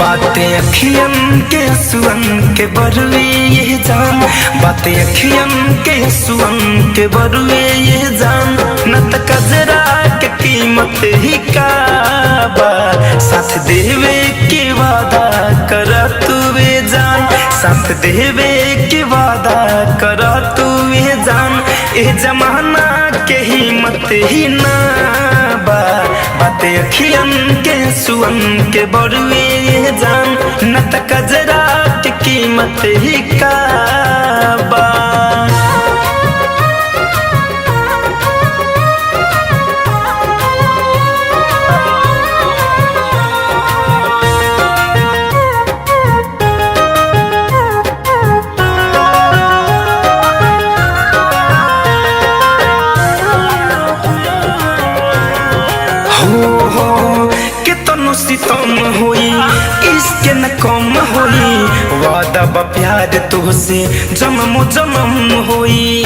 बातें अखियन के सुअन के बरुए ये जान, बातें अखियन के सुअन के बरुए ये जान, न त कजरा के कीमत ही का बा, साथ देवे के वादा कर तू वे जान, साथ देवे के वादा कर तू वे जान, ए जमाना के हिम्मत ही ना बा, बातें अखियन के सुअन के बरुए ये जान, न त कजरा के कीमत ही का बा। कितनो सितम होई इसके न कम होई, वादा बा प्यार तुझसे जन्म जन्म होई।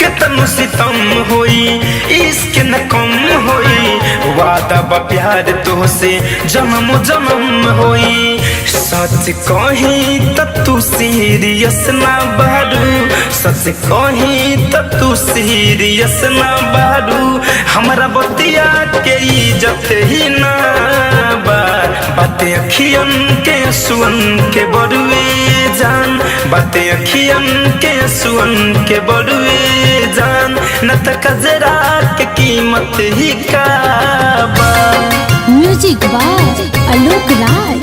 कितनो सितम होई इसके न कम होई, वादा बा प्यार तुझसे जन्म जन्म होई। सच कही त तू सीरियस ना बारू, सच कही त तू सीरियस ना बारू, हमरा बतिया के इज्जत ही ना बा, बातें अखियन के सुअन के बरुए जान, बातें अखियन के सुअन के बरुए जान, न त कजरा के कीमत ही का बा। Music by Alok Rai.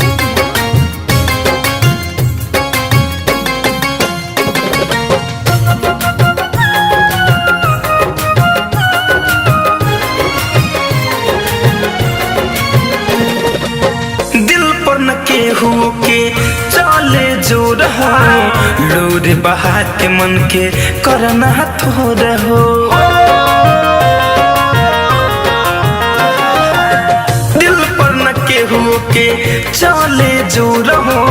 केहू के चले जो रहो, लोर बहा के मन के करना थो रहो, दिल पर न केहू के चले जो रहो,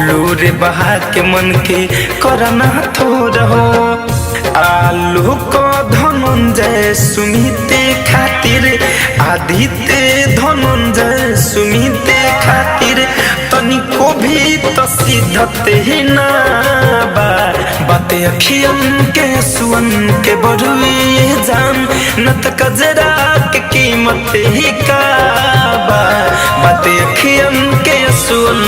लोर बहा के मन के करना थो रहो। आलू को धनंजय सुमिते खातिर, आदित्य धनंजय सुमिते खातिर, तनिको भी तो सिद्धत ही ना बा, बातें अखियन के सुअन के बरुए जान, न त कजरा के कीमत ही का बा, बातें अखियन के सुअन